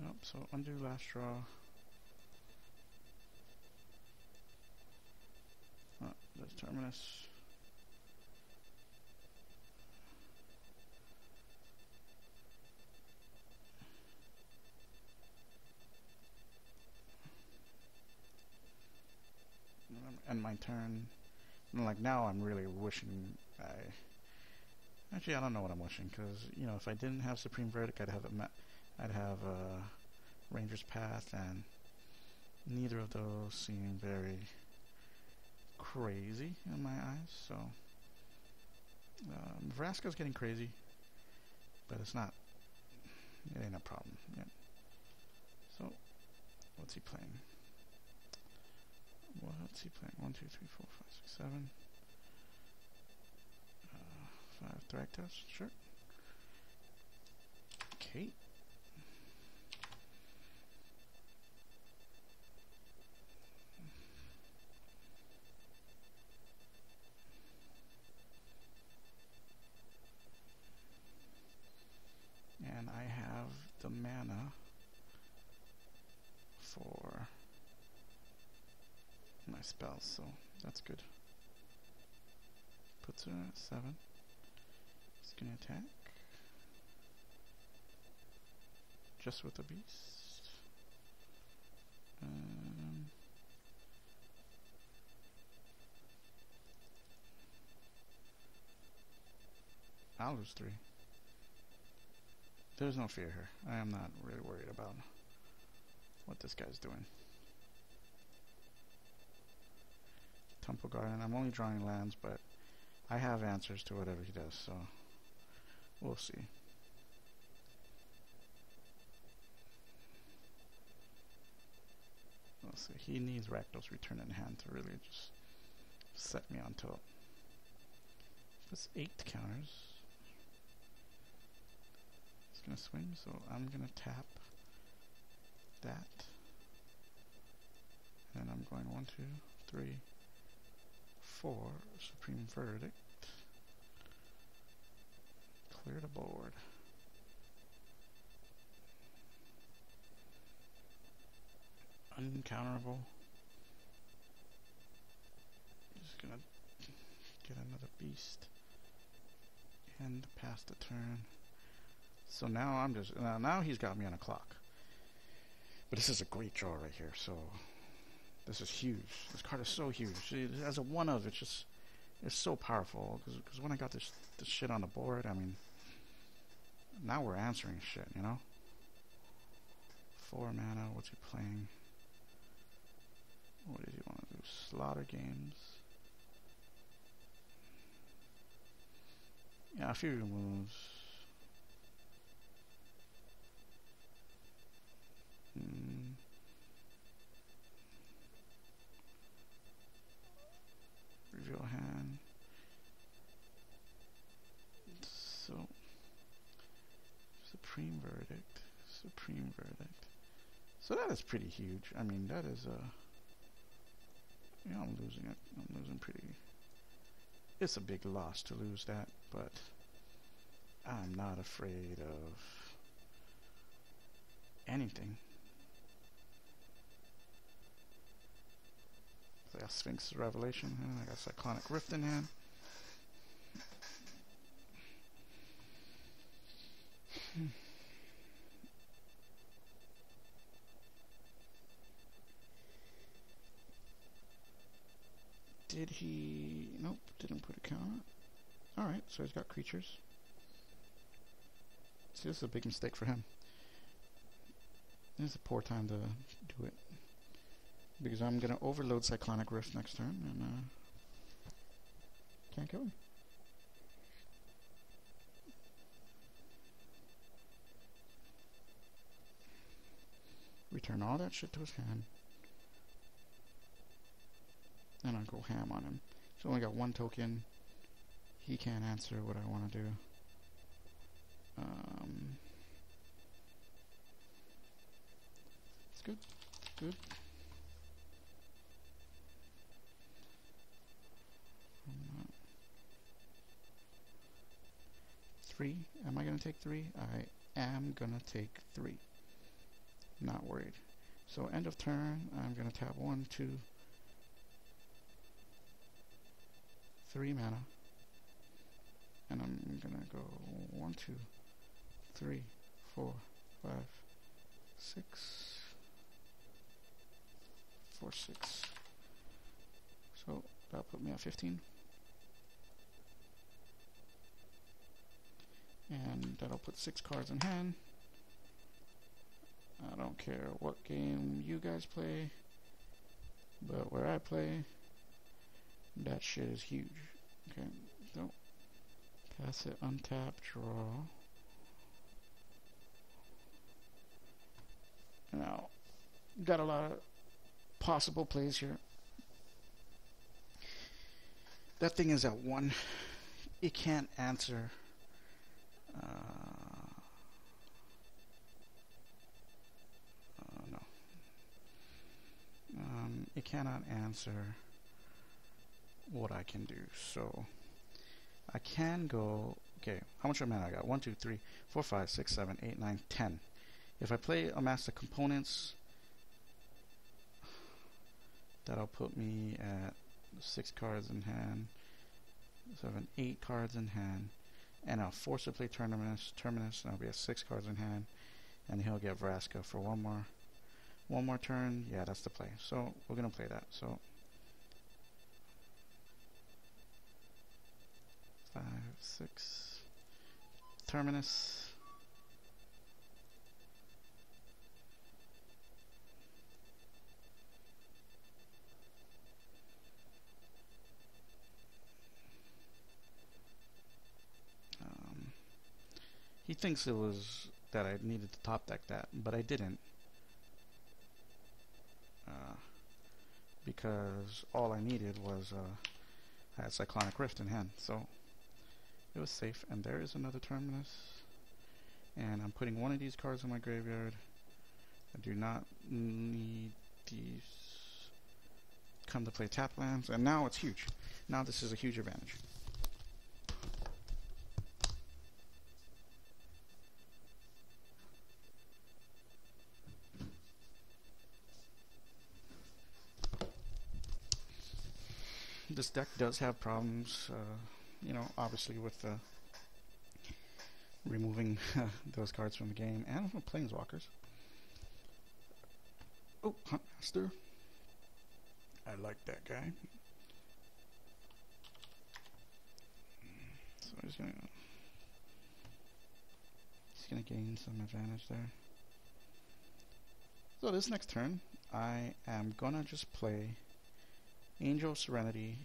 Oh, so undo last draw. Oh, there's Terminus. And my turn. And like now I'm really wishing actually I don't know what I'm wishing, because you know, if I didn't have Supreme Verdict, I'd have Ranger's Path, and neither of those seem very crazy in my eyes. So RAVNICA's getting crazy, but it ain't a problem yet. So what's he playing? What's he playing? 1, 2, 3, 4, 5, 6, 7. 5 Thragtusk, sure. Okay. And I have the mana for my spells, so that's good. Puts her at 7. He's gonna attack. Just with the beast. I'll lose 3. There's no fear here. I am not really worried about what this guy's doing. Temple Garden. I'm only drawing lands, but I have answers to whatever he does, so we'll see. We'll see. He needs Rakdos Return in hand to really just set me on top. That's 8 counters. He's gonna swing, so I'm gonna tap that. And I'm going 1, 2, 3, 4. Supreme Verdict. Clear the board. Uncounterable. Just gonna get another beast and pass the turn. So now I'm just now he's got me on a clock. But this is a great draw right here. So this is huge. This card is so huge. As a one of, it's so powerful. Because when I got this shit on the board, I mean, now we're answering shit, you know. 4 mana. What's he playing? What does he want to do? Slaughter games. Yeah, a few moves. Reveal hand. So, Supreme Verdict. Supreme Verdict. So that is pretty huge. I mean, that is yeah, I'm losing it. I'm losing pretty. It's a big loss to lose that, but I'm not afraid of anything. So I got Sphinx Revelation. I got Cyclonic Rift in hand. Did he? Nope, didn't put a counter. Alright, so he's got creatures. See, this is a big mistake for him. This is a poor time to do it. Because I'm going to overload Cyclonic Rift next turn and can't kill him. Return all that shit to his hand. And I'll go ham on him. He's only got 1 token. He can't answer what I want to do. It's good. It's good. 3. Am I going to take 3? I am going to take 3. Not worried. So end of turn, I'm going to tap 1, 2, 3 mana. And I'm going to go 1, 2, 3, 4, 5, 6, 4, 6. So that'll put me at 15. And that'll put 6 cards in hand. I don't care what game you guys play, but where I play, that shit is huge. Okay, so pass it, untap, draw. Now, got a lot of possible plays here. That thing is at 1. it can't answer. No. It cannot answer what I can do. So I can go. Okay, how much mana I got? 1, 2, 3, 4, 5, 6, 7, 8, 9, 10. If I play a master components, that'll put me at 6 cards in hand, 7, 8 cards in hand, and I'll force to play Terminus, and I'll be at 6 cards in hand, and he'll get Vraska for one more turn. Yeah, that's the play. So we're gonna play that. So 5, 6, Terminus. He thinks it was that I needed to top deck that, but I didn't. Because all I needed was I had Cyclonic Rift in hand, so it was safe. And there is another Terminus, and I'm putting one of these cards in my graveyard. I do not need these. Come to play tap lands, and now it's huge. Now this is a huge advantage. This deck does have problems, you know, obviously with removing those cards from the game and from Planeswalkers. Oh, Huntmaster. I like that guy. So he's gonna gain some advantage there. So this next turn, I am gonna just play Angel of Serenity.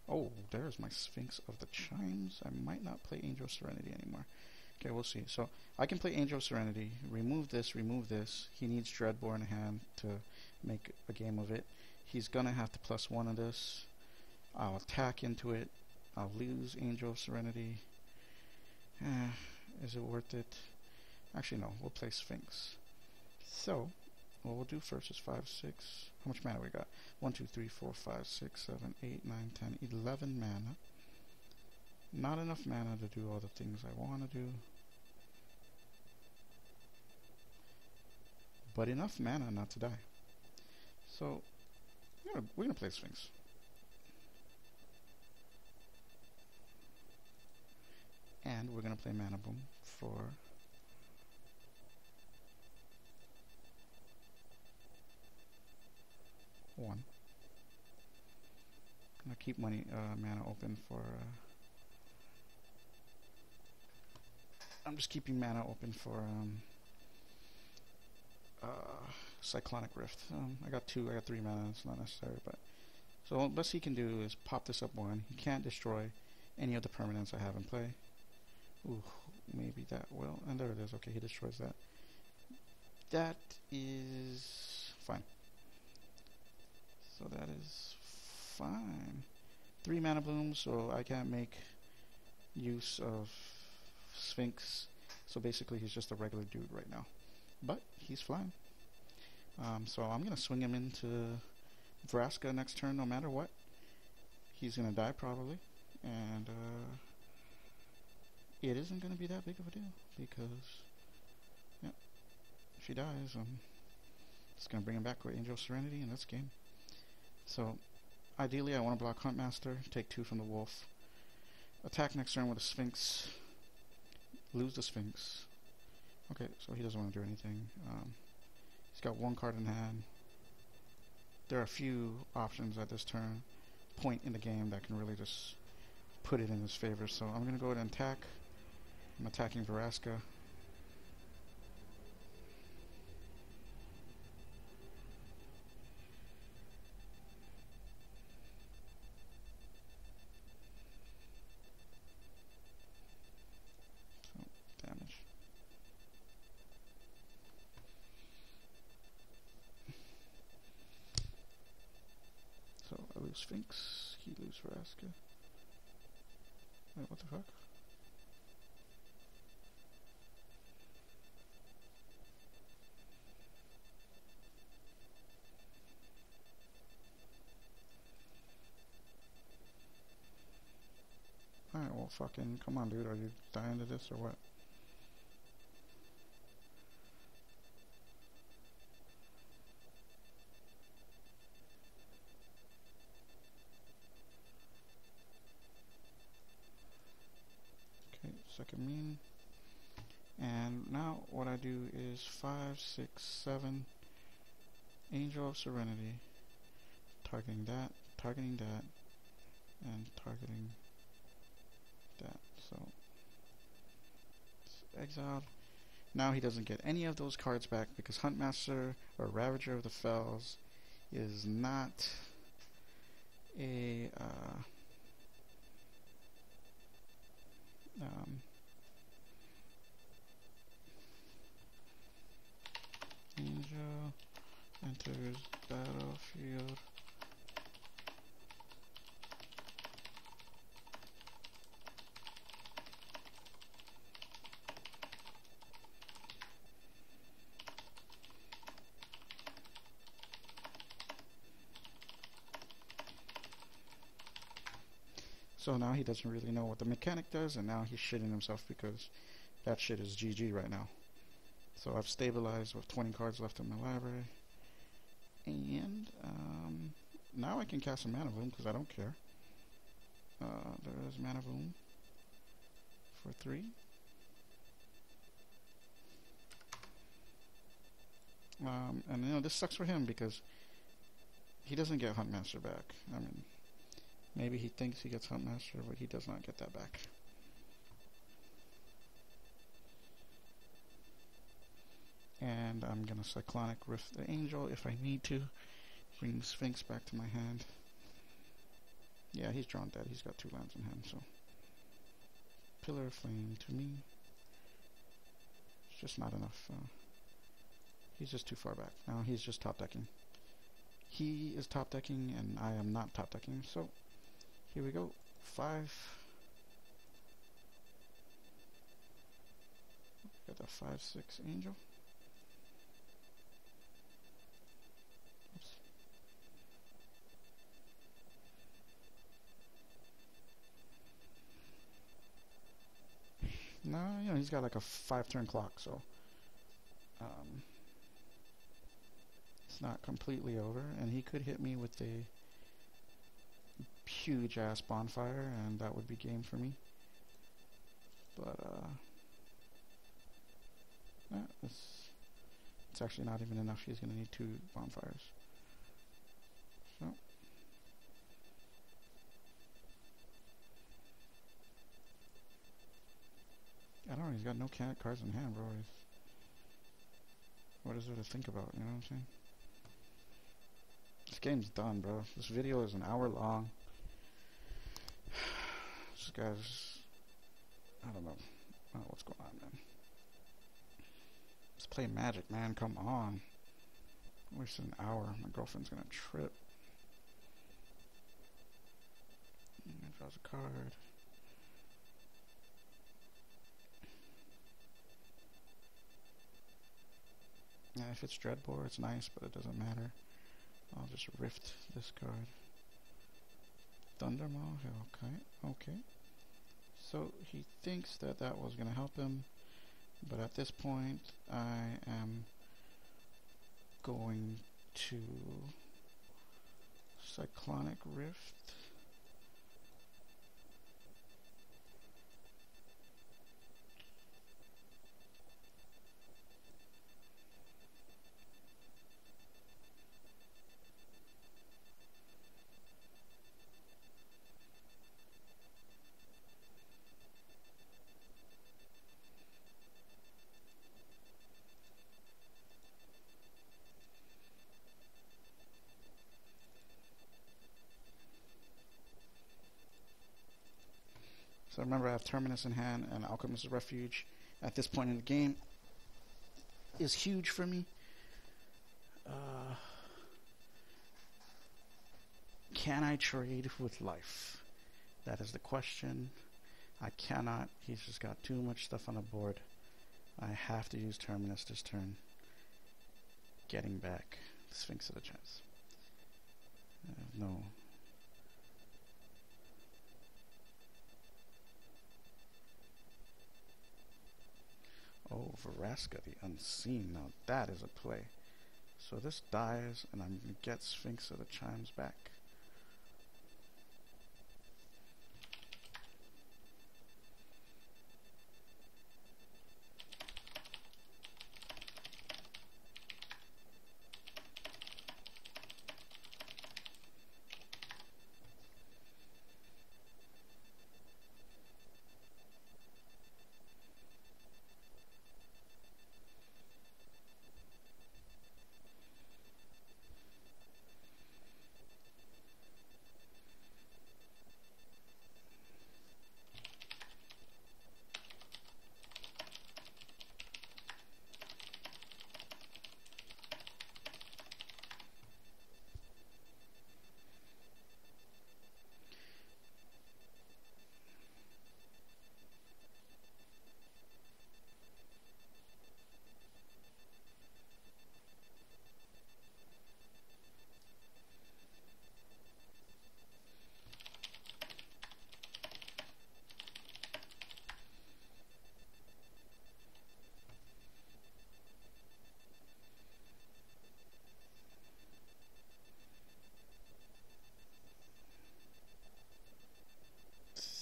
Oh, there's my Sphinx of the Chimes. I might not play Angel of Serenity anymore. Okay, we'll see. So I can play Angel of Serenity, remove this, remove this. He needs Dreadbore in hand to make a game of it. He's gonna have to +1 of this. I'll attack into it. I'll lose Angel of Serenity. Is it worth it? Actually, no. We'll play Sphinx. So what we'll do first is 5, 6. How much mana we got? 1, 2, 3, 4, 5, 6, 7, 8, 9, 10, 11 mana. Not enough mana to do all the things I want to do. But enough mana not to die. So, yeah, we're going to play Sphinx. And we're going to play Mana Boom for 1. Gonna keep mana open for. I'm just keeping mana open for Cyclonic Rift. I got 3 mana. It's not necessary, but so the best he can do is pop this up 1. He can't destroy any of the permanents I have in play. Ooh, maybe that will. And there it is. Okay, he destroys that. That is fine. So that is fine. 3 mana blooms, so I can't make use of Sphinx. So basically he's just a regular dude right now. But he's flying. So I'm going to swing him into Vraska next turn no matter what. He's going to die probably. And it isn't going to be that big of a deal. Because, yeah, if he dies, I'm just going to bring him back with Angel of Serenity and that's game. So, ideally I want to block Huntmaster, take 2 from the Wolf, attack next turn with a Sphinx, lose the Sphinx. Okay, so he doesn't want to do anything. He's got 1 card in hand. There are a few options at this point in the game that can really just put it in his favor. So I'm going to go ahead and attack. I'm attacking Vraska. Sphinx, he loses Vraska. Wait, what the fuck? Alright, well fucking, come on dude, are you dying to this or what? Okay, second mean. And now what I do is 5, 6, 7, Angel of Serenity, targeting that, and targeting that. So it's exiled. Now he doesn't get any of those cards back because Huntmaster or Ravager of the Fells is not a Angel enters battlefield. So now he doesn't really know what the mechanic does, and now he's shitting himself because that shit is GG right now. So I've stabilized with 20 cards left in my library. And now I can cast a Mana Boom because I don't care. There is Mana Boom for 3. And you know, this sucks for him because he doesn't get Huntmaster back. I mean, maybe he thinks he gets Huntmaster, but he does not get that back. And I'm gonna Cyclonic Rift the Angel if I need to. Bring Sphinx back to my hand. Yeah, he's drawn dead. He's got 2 lands in hand, so Pillar of Flame to me. It's just not enough. He's just too far back. Now he's just top decking. He is top decking and I am not top decking, so here we go. 5. Got the 5/6 Angel. Oops. No, you know, he's got like a 5-turn clock, so it's not completely over, and he could hit me with a huge ass bonfire and that would be game for me. But it's actually not even enough. He's gonna need 2 bonfires. So I don't know, he's got no cards in hand, bro. What is there to think about, you know what I'm saying? This game's done, bro. This video is an hour long. This guy's, I don't know what's going on, man. Let's play Magic, man. Come on. I wasted an hour. My girlfriend's gonna trip. Draws a card. Yeah, if it's Dreadbore, it's nice, but it doesn't matter. I'll just rift this card. Thundermaw, okay. So he thinks that was going to help him, but at this point I am going to Cyclonic Rift. So remember, I have Terminus in hand, and Alchemist's Refuge at this point in the game is huge for me. Can I trade with life? That is the question. I cannot. He's just got too much stuff on the board. I have to use Terminus this turn. Getting back Sphinx of the Chimes. No. Oh, Vraska the Unseen. Now that is a play. So this dies, and I'm going to get Sphinx of the Chimes back.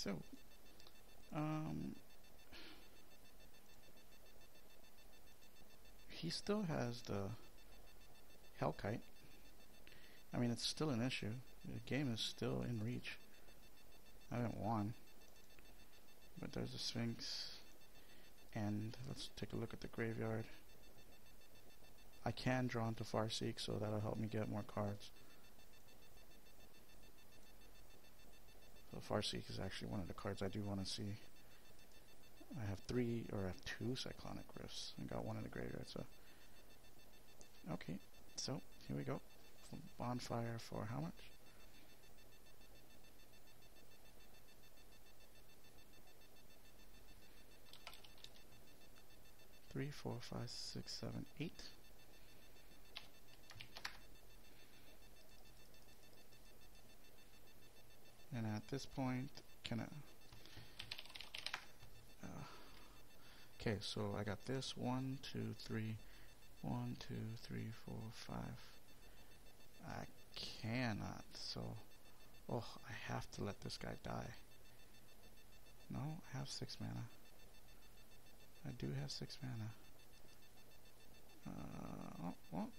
So, he still has the Hellkite. I mean, it's still an issue. The game is still in reach. I haven't won. But there's a Sphinx. And let's take a look at the graveyard. I can draw into Farseek, so that'll help me get more cards. So Farseek is actually one of the cards I do want to see. I have two Cyclonic Rifts. I got one in the graveyard, so. Okay, so here we go. Bonfire for how much? Three, 4, 5, 6, 7, 8. And at this point, can I? Okay, so I got this 1, 2, 3, 1, 2, 3, 4, 5. I cannot. So, oh, I have to let this guy die. No, I have 6 mana. I do have 6 mana. Well.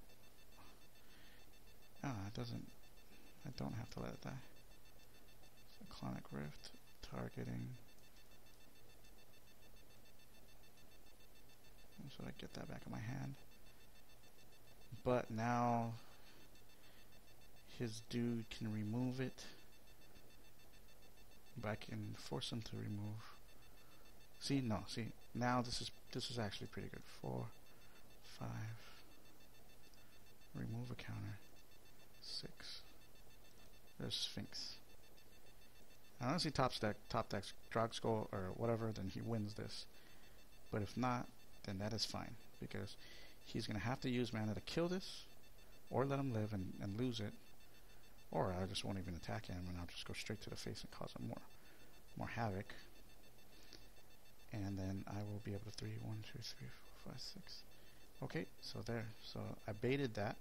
It doesn't. I don't have to let it die. Cyclonic Rift, targeting. So I get that back in my hand. But now his dude can remove it. But I can force him to remove. See, now this is actually pretty good. 4, 5. Remove a counter. 6. There's Sphinx. Unless he top decks Drog or whatever, then he wins this. But if not, then that is fine, because he's going to have to use mana to kill this, or let him live and lose it, or I just won't even attack him and I'll just go straight to the face and cause him more havoc. And then I will be able to 3, 1, 2, 3, 4, 5, 6. Okay, so there. So I baited that,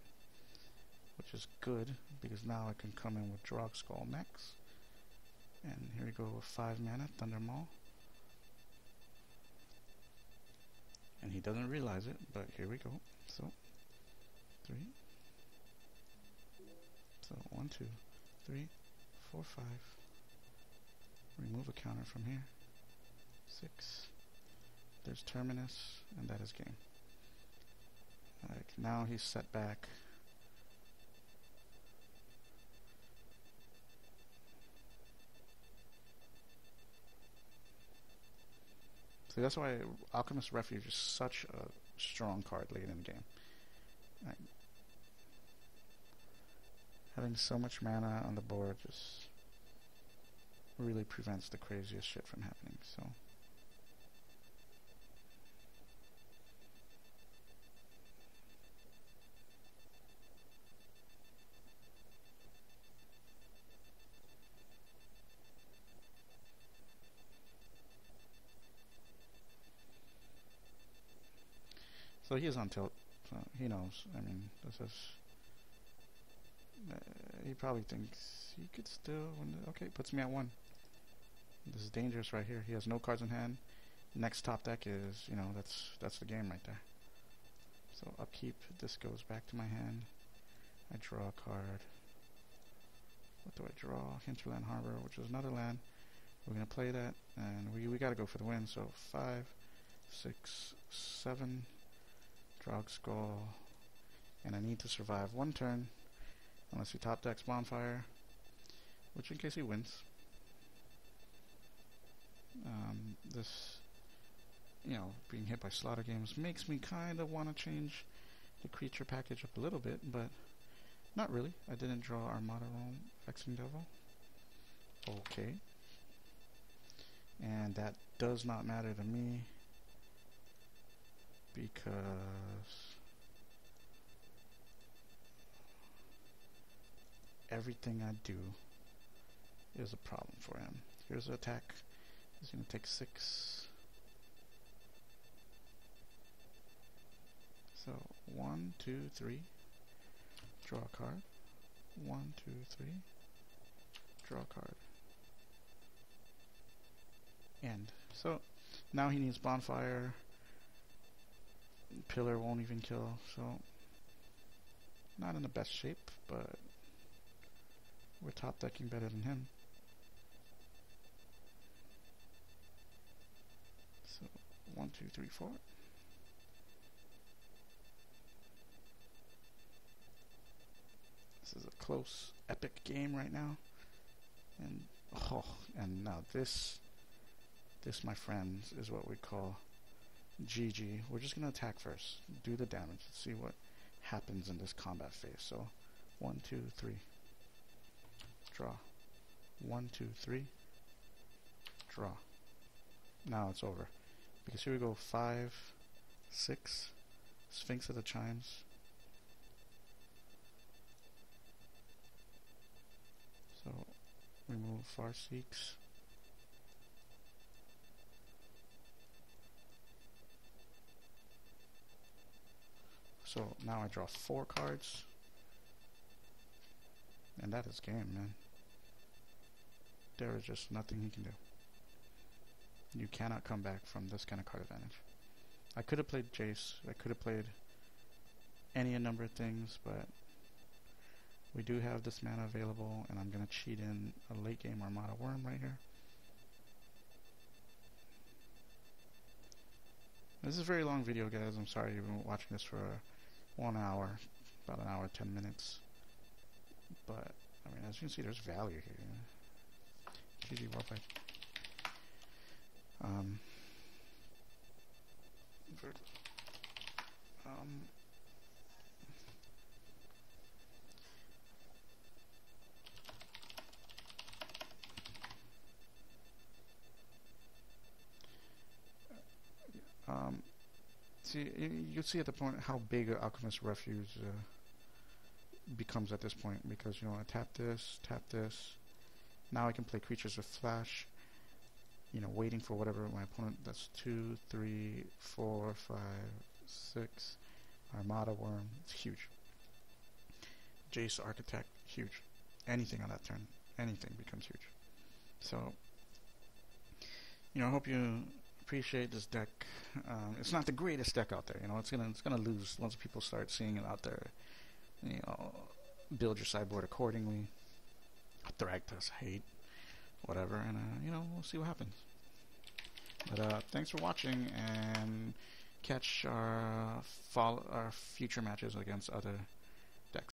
which is good, because now I can come in with Drog next. And here we go with 5 mana, Thunder Maul. And he doesn't realize it, but here we go. So, 3. So, 1, 2, 3, 4, 5. Remove a counter from here. 6. There's Terminus, and that is game. Like, now he's set back. So that's why Alchemist Refuge is such a strong card late in the game. Like, having so much mana on the board just really prevents the craziest shit from happening. So he is on tilt, so he knows. I mean, this is... he probably thinks he could still win. Okay, puts me at 1. This is dangerous right here. He has no cards in hand. Next top deck is, you know, that's the game right there. So upkeep, this goes back to my hand. I draw a card. What do I draw? Hinterland Harbor, which is another land. We're gonna play that, and we gotta go for the win. So 5, 6, 7. Drog Skull, and I need to survive 1 turn unless he top decks Bonfire, which in case he wins. This, you know, being hit by Slaughter Games makes me kind of want to change the creature package up a little bit, but not really. I didn't draw Armada Rome, Vexing Devil. Okay. And that does not matter to me, because everything I do is a problem for him. Here's the attack. He's going to take 6. So 1, 2, 3. Draw a card. 1, 2, 3. Draw a card. End. So now he needs Bonfire. Pillar won't even kill, so not in the best shape, but we're top decking better than him. So 1, 2, 3, 4. This is a close, epic game right now, and now this, my friends, is what we call GG. We're just going to attack first, do the damage, see what happens in this combat phase. So 1, 2, 3, draw. 1, 2, 3, draw. Now it's over, because here we go. 5, 6, Sphinx of the Chimes. So remove Farseeks. So now I draw 4 cards, and that is game, man. There is just nothing he can do. You cannot come back from this kind of card advantage. I could have played Jace, I could have played any number of things, but we do have this mana available, and I'm going to cheat in a late game Armada Worm right here. This is a very long video, guys. I'm sorry you've been watching this for 1 hour, about an hour, 10 minutes. But, I mean, as you can see, there's value here. GG, well played. See, you see at the point how big an Alchemist Refuge becomes at this point, because, you know, I tap this. Now I can play creatures with flash, you know, waiting for whatever my opponent. That's 2, 3, 4, 5, 6. Armada Worm, it's huge. Jace Architect, huge. Anything on that turn, anything becomes huge. So, you know, I hope you appreciate this deck. It's not the greatest deck out there, you know. It's gonna lose once people start seeing it out there. You know, build your sideboard accordingly. Thragtusk, hate, whatever, and you know, we'll see what happens. But thanks for watching, and catch our future matches against other decks.